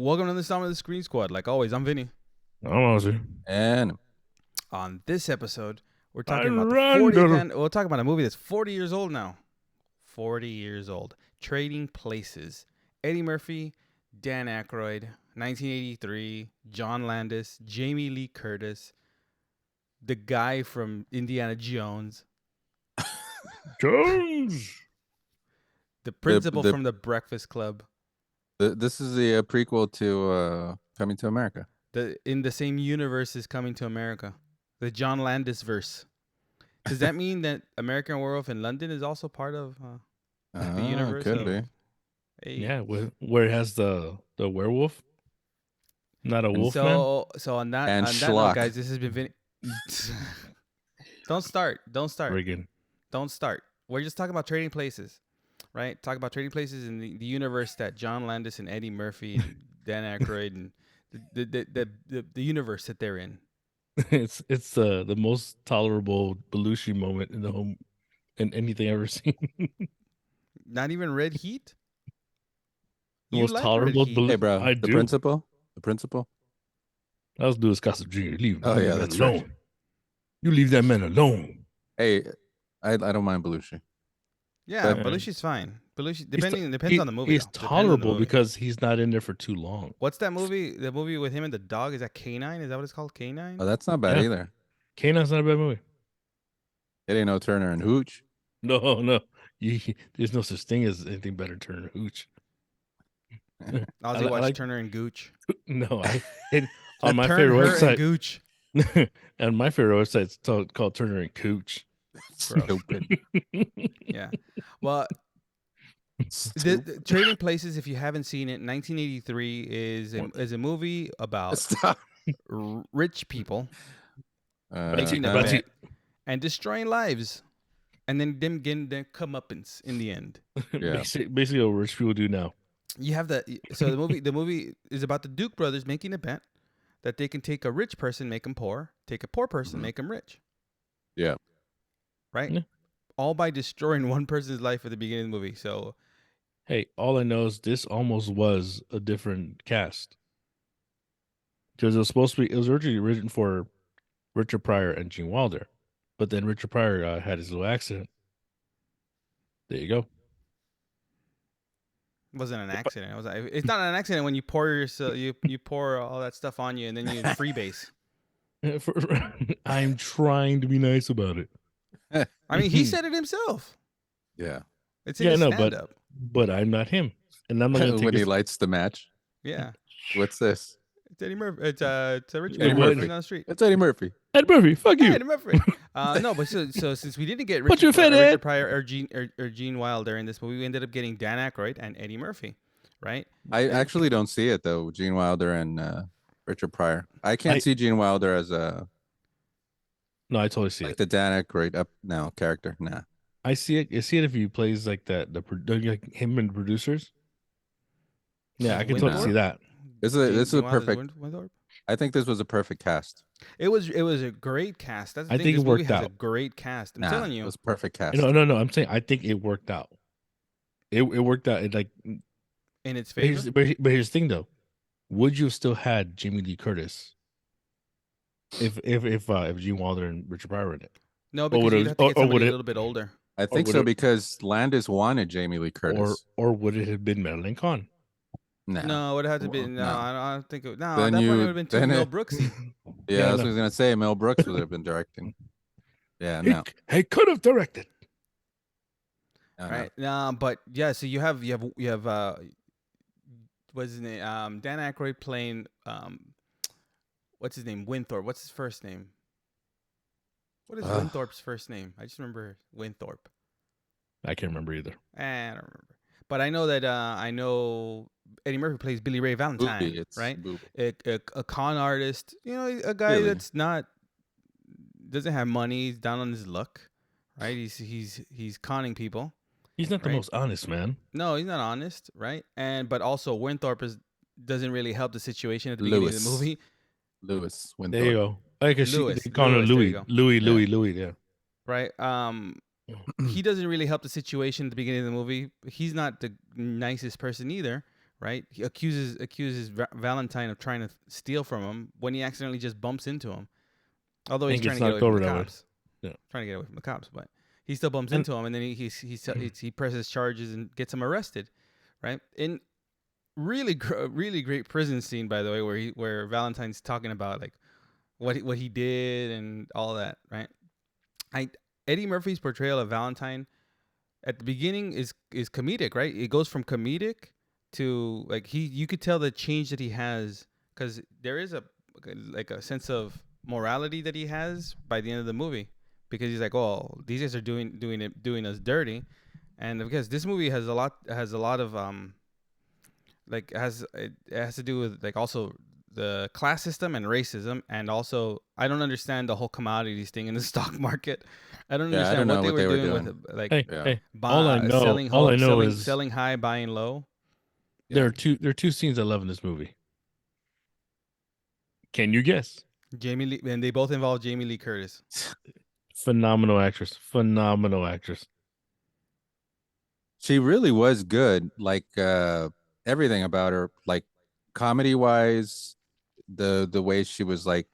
Welcome to the Sound of the Screen Squad. Like always, I'm Vinny. I'm Ozzy. And On this episode, we're talking I'm about the Randall. 40th. We'll talk about a movie that's 40 years old now. 40 years old. Trading Places. Eddie Murphy, Dan Aykroyd, 1983. John Landis, Jamie Lee Curtis, the guy from Indiana Jones, Jones. the principal the- from The Breakfast Club. this is the prequel to Coming to America. In the same universe as Coming to America, the John Landis verse. Does that mean that American Werewolf in London is also part of the universe? Could of, be. Yeah, where it has the werewolf, not a wolf man. So on that And note, schlock. guys, this has been Don't start. Friggin'. Don't start. We're just talking about Trading Places, right? Talk about Trading Places in the universe that John Landis and Eddie Murphy and Dan Aykroyd and the universe that they're in. It's the most tolerable Belushi moment in anything I've ever seen. Not even Red Heat. The You most like tolerable Red Heat. Belushi. Hey, bro, I the do. principal. The principal. I was doing Gossip Jr. Leave. Oh, leave yeah, that that's alone. right. You leave that man alone. Hey, I don't mind Belushi. Yeah, But- Belushi's fine. Belushi He's depends on the movie. He's though. Depends on the tolerable movie. because he's not in there for too long. What's that movie? The movie with him and the dog, is that Canine? Is that what it's called? Canine? Oh, that's not bad Yeah. either. Canaan's not a bad movie. It ain't no Turner and Hooch. No. There's no such thing as anything better than Turner Hooch. Ozzy I watched like- Turner and Gooch. No, on my Turn, favorite Her, and website. Gooch. And my favorite website's called Turner and Cooch. Stupid. Yeah. Well, the Trading Places, if you haven't seen it, 1983 is a movie about Stop. rich people Uh, making a That's bet it. and destroying lives, and then them getting their comeuppance in the end. Yeah. Basically what rich people do now. You have the movie is about the Duke brothers making a bet that they can take a rich person, make them poor, take a poor person, make them rich. Yeah. Right? Yeah. All by destroying one person's life at the beginning of the movie. So Hey, all I know is this almost was a different cast. Because it was originally written for Richard Pryor and Gene Wilder. But then Richard Pryor had his little accident. There you go. it wasn't an accident. It's not an accident when you pour you pour all that stuff on you and then you freebase. I'm trying to be nice about it. I mean, he said it himself. Yeah. It's in Yeah, his no, stand up. But I'm not him. And I'm not going to When take he his... lights the match. Yeah. What's this? It's Eddie Murphy. It's Richard Eddie Murphy Murphy. down the street. It's Eddie Murphy. Ed Murphy, fuck Hey, you. Eddie Murphy. No, but so since we didn't get Put your Richard, fat head. Richard Pryor or Gene Wilder in this movie, we ended up getting Dan Aykroyd and Eddie Murphy, right? I actually don't see it though. Gene Wilder and Richard Pryor. I can't see Gene Wilder as a No, I totally see like it. the Dan Aykroyd up now character. Nah. I see it if he plays like that, like him and the producers. Yeah, I can totally Windthorpe? see that. This is Gene a Wilder's perfect. Windthorpe? I think this was a perfect cast. It was a great cast. That's the I thing. think This it movie worked has a out. great cast. I'm Nah, telling it you. was perfect cast. No. I'm saying I think it worked out. It worked out. It like, In its but here's, favor. but here's the thing though. Would you have still had Jamie Lee Curtis if Gene Wilder and Richard Pryor were in it? No, because would you'd it- have to get or somebody would a it- little bit older. I think would so it- because Landis wanted Jamie Lee Curtis. Or would it have been Madeline Kahn? Nah. No, it would have to be. Well, No, no. I don't think. No, Then at that point it you- would have been too then Mel it- Brooksy. Yeah, Yeah, that's no. what I was gonna say. Mel Brooks would have been directing. Yeah, no. He could have directed. no, no. Right. But yeah, so you have what's his name? Dan Aykroyd playing what's his name? Winthrop. What's his first name? What is Ugh. Winthorpe's first name? I just remember Winthorpe. I can't remember either. I don't remember. But I know that I know Eddie Murphy plays Billy Ray Valentine, Booby, it's right? Booby. A con artist, a guy Really? that's doesn't have money, he's down on his luck, right? He's conning people. He's not the Right. most honest man. No, he's not honest, right? But also Winthrop doesn't really help the situation at the beginning of the Lewis. movie, Lewis There you Winthorpe. go. I can see Lewis, they call him Lewis, there you Louis. go. Louis. Yeah. right? He doesn't really help the situation at the beginning of the movie. He's not the nicest person either, right? He accuses Valentine of trying to steal from him when he accidentally just bumps into him. Although he's And trying gets to get away knocked from over the that way. cops. Yeah. Trying to get away from the cops, but he still bumps And- into him, and then he presses charges and gets him arrested, right? In really great prison scene, by the way, where Valentine's talking about like what he did and all that, right? Eddie Murphy's portrayal of Valentine at the beginning is comedic, right? It goes from comedic to like you could tell the change that he has, because there is a sense of morality that he has by the end of the movie, because he's like, oh, these guys are doing us dirty, and because this movie has a lot of it has to do with like also the class system and racism, and also I don't understand the whole commodities thing in the stock market. I don't Yeah, I understand don't what know they what were they were doing with like Hey, Yeah. hey. All I know is selling high, buying low. there are two scenes I love in this movie. Can you guess? Jamie Lee, and they both involve Jamie Lee Curtis. Phenomenal actress. Phenomenal actress. She really was good. Like everything about her, like comedy wise, the way she was like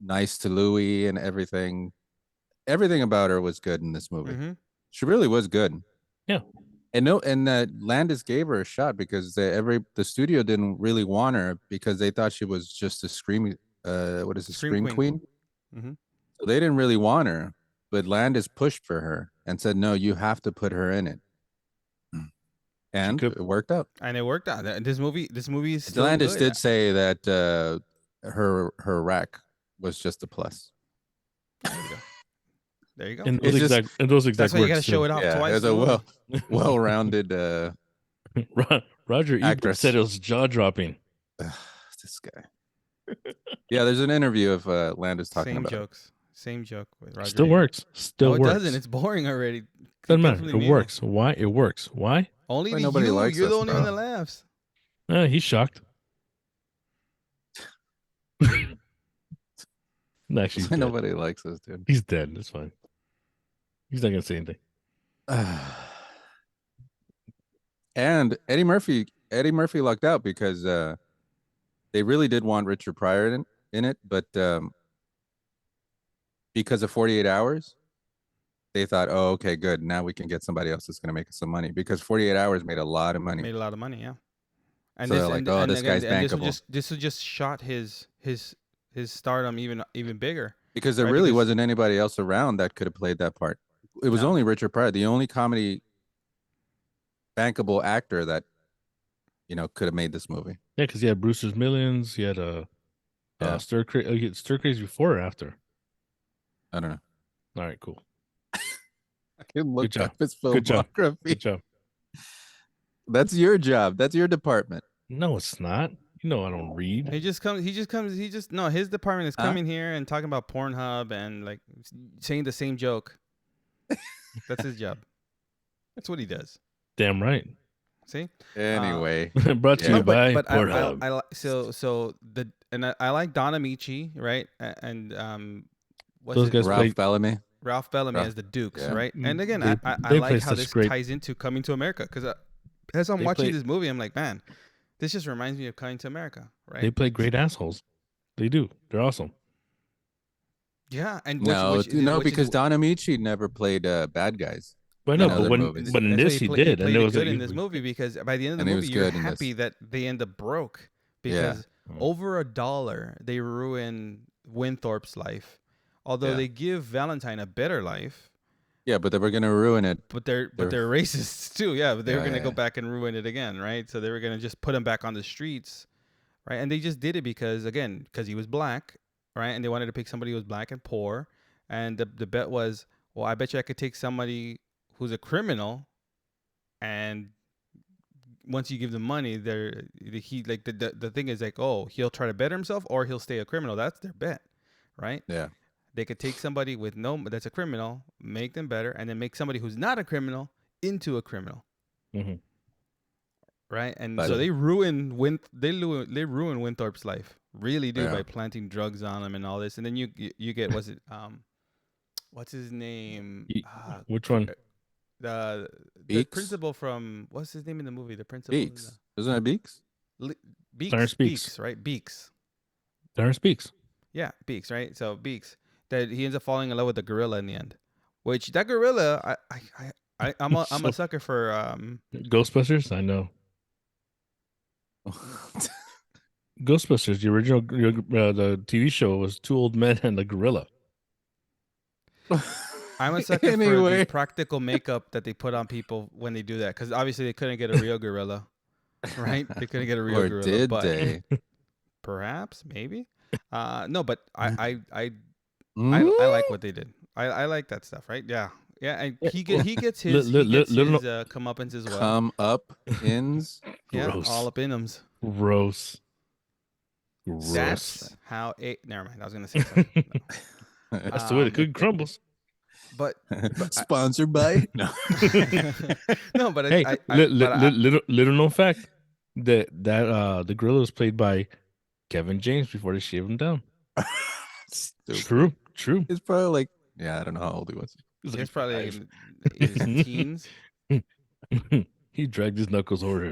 nice to Louis and everything. Everything about her was good in this movie. Mm-hmm. She really was good. Yeah. And Landis gave her a shot because the studio didn't really want her because they thought she was just a scream Scream queen. Mhm. So they didn't really want her, but Landis pushed for her and said, "No, you have to put her in it." And it worked out. And it worked out. This movie is still Landis good. did say that her rack was just a plus. There you go. In It's those just- exact That's why you got to words, show too. it off Yeah, twice. it's in a the movie. well-rounded Roger Ebert actress. said it was jaw-dropping. this guy. Yeah, there's an interview of Landis talking Same about jokes. Same joke with Roger. Still Ebert. works. Still No, it works. doesn't. It's boring already. Doesn't matter. Definitely It new. works. Why? It works. Why? Only Why to nobody you. likes You're the us, only bro. one that laughs. He's shocked. No, actually, he's Why dead. nobody likes us, dude. He's dead. That's fine. He's not gonna say anything. And Eddie Murphy lucked out because they really did want Richard Pryor in it, but because of 48 Hours, they thought, oh, okay, good. Now we can get somebody else that's going to make us some money, because 48 Hours made a lot of money. Made a lot of money, yeah. And So they're like, oh, this guy's bankable. This was just shot his stardom even bigger. Because there Right, really because- wasn't anybody else around that could have played that part. It was No. only Richard Pryor, the only comedy bankable actor that could have made this movie. Yeah, because he had Brewster's Millions. He had Yeah. Stir Crazy before or after. I don't know. All right, cool. I can look job. up his Good job. filmography. Good job. That's your job. That's your department. No, it's not. You know I don't read. His department is Huh? coming here and talking about Pornhub and like saying the same joke. That's his job. That's what he does. Damn right. See? Anyway, Brought to Yeah. you by but Pornhub. I like Don Amici, right? And what's Those it? guys Ralph play- Bellamy. Ralph Bellamy Ralph- as the Dukes, yeah. right? And again, They- I they like play how such this great- ties into Coming to America, because as I'm They watching play- this movie, I'm like, man, this just reminds me of Coming to America, right? They play great assholes. They do. They're awesome. Yeah, and Because Don Amici never played bad guys. But no, In but other when movies. but in That's why this he play- did, and played it it was good like, in this movie, because by the end of And the he movie, was you're good in this. happy that they end up broke, Yeah. because over $1 they ruin Winthorpe's life, although Yeah. they give Valentine a better life. Yeah, but they were gonna ruin it. But they're They're- racists too, yeah. But they were Yeah, gonna yeah, go yeah. back and ruin it again, right? So they were gonna just put him back on the streets, right? And they just did it because he was black, right? And they wanted to pick somebody who was black and poor. And the bet was, well, I bet you I could take somebody who's a criminal, and once you give them money, the thing is like, oh, he'll try to better himself or he'll stay a criminal. That's their bet, right? Yeah. They could take somebody that's a criminal, make them better, and then make somebody who's not a criminal into a criminal, Mhm. right? And But- so they ruin Winthorpe's life, really do, Yeah. by planting drugs on him and all this. And then you get what's his name? Which one? The Beaks? principal from, what's his name in the movie? The principal. Beaks. Isn't it Beaks? Beaks, Beaks. right? Beaks. Terrence Beaks. Yeah, Beaks, right? So Beaks, that he ends up falling in love with the gorilla in the end. Which that gorilla, I'm a So- sucker for Ghostbusters. I know. Ghostbusters. The original the TV show was two old men and a gorilla. I'm a sucker for Anyway. the practical makeup that they put on people when they do that, because obviously they couldn't get a real gorilla, right? They couldn't get a real Or gorilla, did but they? perhaps, maybe. No, but I Mm? like what they did. I like that stuff, right? Yeah, yeah. And he gets his Little- comeuppance as well. Come up ins. Yeah, Gross. all up in them. Gross. Gross. That's how it. Never mind. I was gonna say something. No. That's the way the cookie crumbles. But Sponsored by? No. no, but Hey, but little known fact that the gorilla was played by Kevin James before they shaved him down. Stupid. True. It's probably like, yeah, I don't know how old he was. He's he's like probably five. in his teens. He dragged his knuckles over.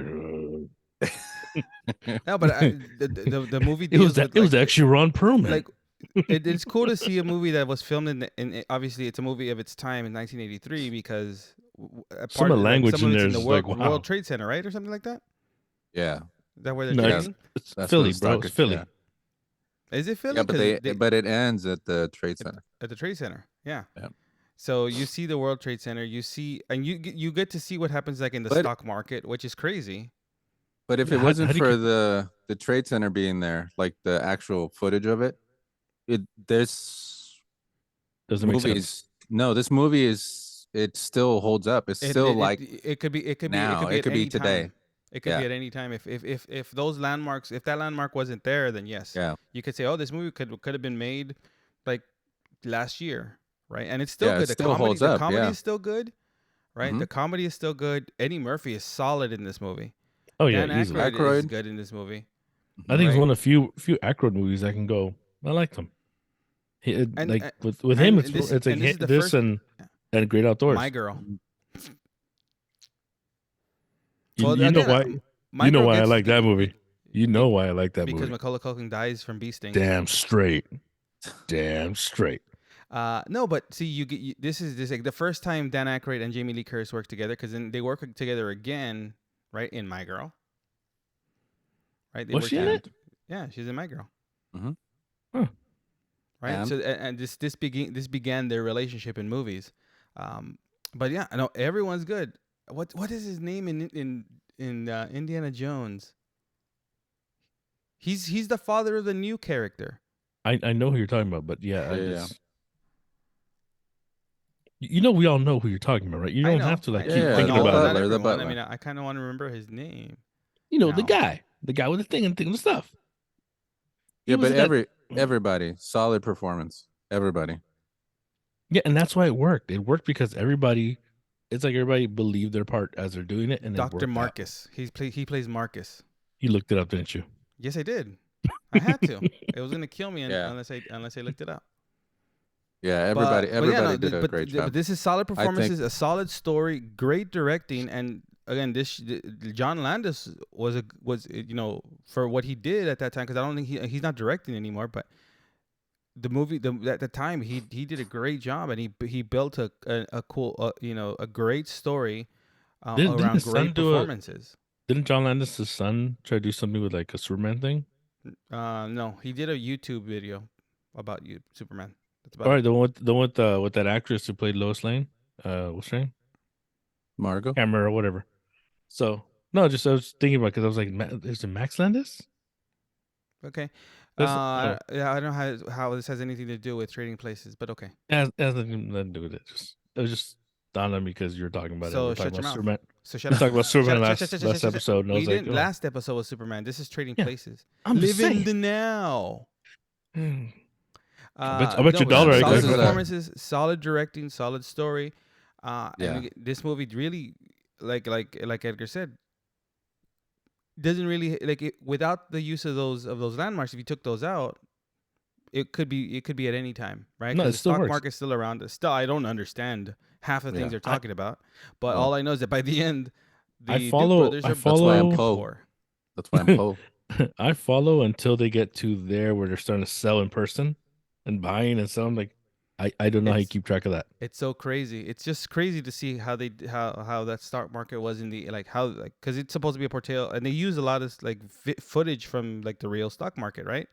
No, but the movie It was deals that. with, It was like, actually Ron Perlman. like it's cool to see a movie that was filmed in obviously it's a movie of its time in 1983 because a Some of the language some in of it's there in the is World, like, wow. World Trade Center, right, or something like that. Yeah. Is that where they're No, training? it's That's Philly, what bro. Stalker- It's Philly. yeah. Is it Philly? Yeah, but 'Cause but it ends at the Trade Center. at the Trade Center. Yeah. Yeah. So you see the World Trade Center. You see, and you get to see what happens like in the But- stock market, which is crazy. But if Yeah, it how wasn't do you for keep- the Trade Center being there, like the actual footage of it, this Doesn't make sense. movies. No, this movie it still holds up. It's still like it could be now. it could be today. time. It could be Yeah. at any time. If those landmarks, if that landmark wasn't there, then yes, Yeah. you could say, oh, this movie could have been made like last year, right? And it's still Yeah, it good. The still comedy, holds the up, comedy yeah. is still good, right? Mhm. The comedy is still good. Eddie Murphy is solid in this movie. Oh yeah, Dan easily. Aykroyd is Aykroyd. good in this movie. I think it's right. one of the few Aykroyd movies I can go. I like them. And- Like and- with him, and it's this- like and this is the this first- and Great Outdoors. My Girl. You, Well, you know again, why? My You know Girl why I gets- like that movie. You know why I like that because movie. Macaulay Culkin dies from bee stings. Damn straight. Damn straight. No, but see, this is like the first time Dan Aykroyd and Jamie Lee Curtis work together, because then they work together again, right, in My Girl. Right? They Was work she in together- it? Yeah, she's in My Girl. Mhm. Huh. Right. And? So and this began their relationship in movies. But yeah, I know everyone's good. What is his name in Indiana Jones? He's the father of the new character. I know who you're talking about, but yeah, I Yeah, yeah. just you know we all know who you're talking about, right? You I don't know, have to like I keep know. thinking the about butler, it. Not the everyone. I butler. mean, I kind of want to remember his name. You know, No. the guy with the thing and thing and stuff. He Yeah, was but that- everybody solid performance. Everybody. yeah, and that's why it worked. It worked because it's like everybody believed their part as they're doing it, and it Dr. worked out. Marcus. He plays Marcus. You looked it up, didn't you? Yes, I did. I had to. It was gonna kill me Yeah. unless I looked it up. Yeah, But everybody yeah, no, did a great job. But this is solid performances, a solid story, great directing, and again, John Landis was for what he did at that time, because I don't think he's not directing anymore, but the movie at the time he did a great job, and he built a cool a great story Didn't around his son great do a- performances. Didn't John Landis' son try to do something with like a Superman thing? No, he did a YouTube video about Superman. That's about All it. right, the one with that actress who played Lois Lane. What's her name? Margot. Hammer or whatever. So no, I was thinking about because I was like, is it Max Landis? Okay. That's- Yeah, I don't know how this has anything to do with Trading Places, but okay. It has nothing to do with it. It was just dawned on me because you were talking about So it. We were shut talking your about mouth. Superman. So shut We up. talked about Superman Shut last up. episode, and I We was like, didn't. Last episode was Superman. This is Trading Yeah, Places. I'm just Live in saying. the now. I bet your dollar I solid got that. performances, solid directing, solid story. Yeah. And this movie really, like Edgar said, doesn't really without the use of those landmarks. If you took those out, it could be at any time, right? No, 'Cause it the still stock works. market's still around. Still, I don't understand half the things Yeah. they're talking about, but Well, all I know is that by the end, the I Duke follow- brothers I are follow- playing Poe. for. That's why I'm Poe. I follow until they get to there where they're starting to sell in person and buying and selling. Like, I don't know how you It's- keep track of that. It's so crazy. It's just crazy to see how how that stock market was in the because it's supposed to be a portrayal, and they use a lot of like footage from like the real stock market, right?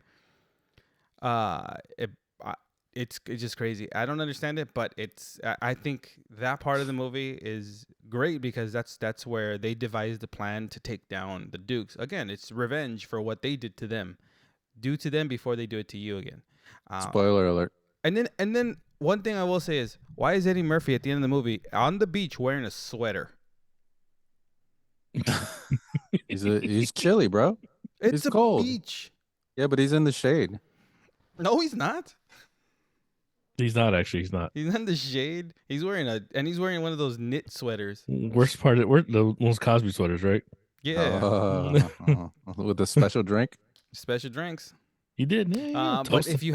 It, it's just crazy. I don't understand it, but I think that part of the movie is great because that's where they devised the plan to take down the Dukes. Again, it's revenge for what they did to them. Do to them before they do it to you again. Spoiler alert. And then one thing I will say is, why is Eddie Murphy at the end of the movie on the beach wearing a sweater? He's chilly, bro. It's He's cold. beach. Yeah, but he's in the shade. No, he's not. He's not actually. He's not. He's in the shade. He's wearing one of those knit sweaters. Worst part of the most Cosby sweaters, right? Yeah, With a special drink. special drinks. He did. Yeah, But toast if you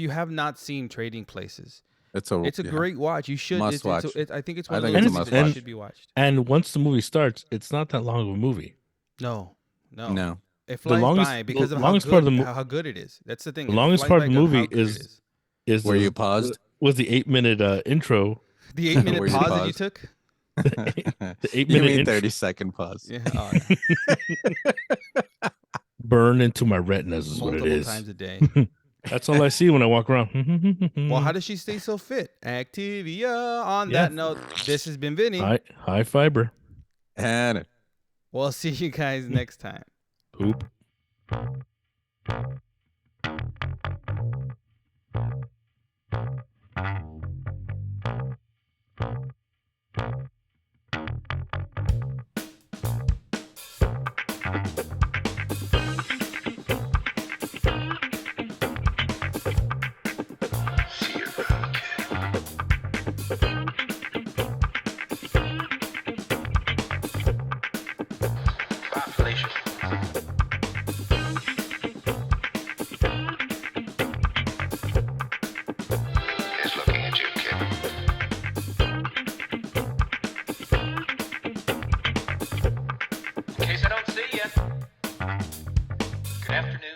have not seen Trading Places, It's a it's a great watch. You should Must watch. I think it's one I of think those it's a movies must that watch. should be watched. And once the movie starts, it's not that long of a movie. No. No. It flies longest- by because the of longest how part good, of the mo- how good it is. That's the thing. the It longest flies part by of the how movie good it is Were the- you paused? Was the 8-minute intro? the 8-minute Were you pause that you paused? took? The You 8-minute mean intro 30-second pause? Yeah, burn into my retinas is what it multiple is. times a day. That's all I see when I walk around. Well, how does she stay so fit? Activia. On Yeah. that note, this has been Vinny. high fiber And We'll see you guys next time. poop. He's looking at you, kid. In case I don't see you. Good afternoon.